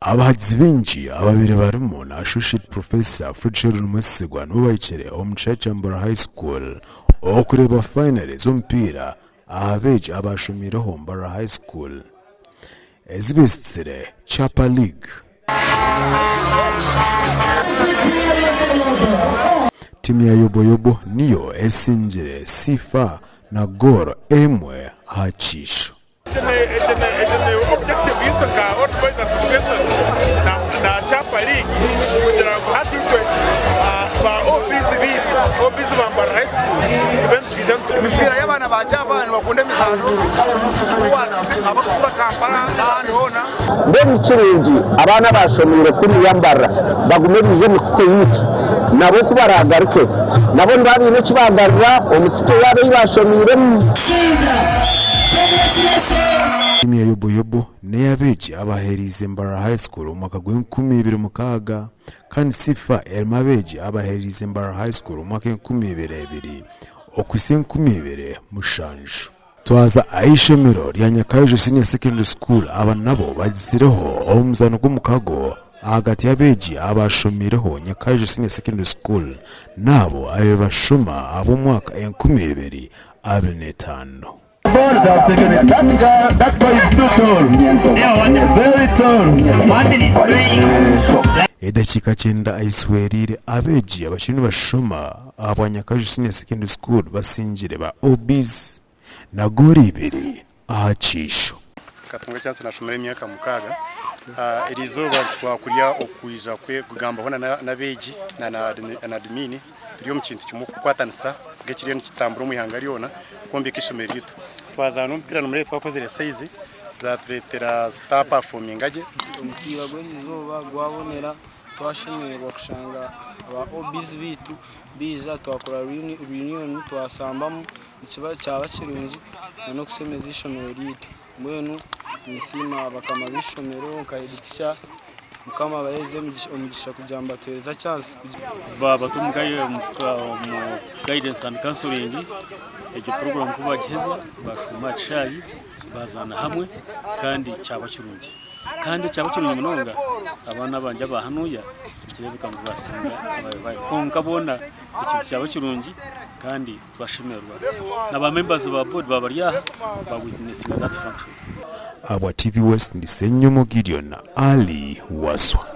abahagizi benshi ababiri barimo na Associate Professor Frederick Mwesigwa n'ubayicere Omuchachambura High School okureba finale z'umupira ahabeje abashumiraho Mbara High School ezibesitsire Chapa League. Timu ya Yoboyobo niyo esinjire Sifa na Goro emwe hachisho. Objective yitanga otwaza na Chapa League kugira ngo hatujwe ba office bambara high school events bizantu mipira y'abana baje abana bakunde mizano abakura Kampala n'ahandi hona mbere kirungi abana bashomire kuri yambara bagume bize musite yitu nabo kubaragaruke nabo ndabine kibagarira umusite yabe yibashomire Timu ya Yoboyobo neyabeje abaherize Mbara High School umwaka w'2016 kandi Sifa elmabeje abaherize Mbara High School umwaka w'2022 okwise 2022 mushanju twaza Aishemero lya Nyakayo Senior Secondary School aba nabo bagizireho omuzano gumukago hagati yabeje abashomireho Nyakayo Senior Secondary School nabo abe bashoma abo mwaka w'2025. That boy is too tall. Very tall. Edakika cyenda aiswerire abeji abashini bashoma abanyakaje Senior Secondary School basinjire ba OBs na gori ibiri ahacisho. Katunga cyanse nashomera imyaka mukaga irizo batwakurya okwiza kwe kugamba hona na beji na admin turiyo mu kintu cy'umukwatanisa gakiriyo n'ikitamburo mu ihanga ryona kombi kishomera rito twazana umpira no muri twakoze size za turetera star performing aje umupira gw'izuba gwabonera twashimira bakushanga aba OBs bitu biza twakora reunion twasambamo ikiba cyaba kirungi no kusemeza ishomero rito mwenu misima bakama bishomero kayidikisha mukama bayeze umugisha kujamba tereza chance baba tumugaye mu guidance and counseling ejo program kuba giheza bashuma chayi bazana hamwe kandi cyaba kirungi munonga abana banje bahanuya kirebeka ngo basinga babaye konkabona ikintu cyaba kirungi kandi twashimerwa n'aba members ba board babaryaha ba witnessing that function. Aba TV West ni Senyomo Gideon Ali Waswa.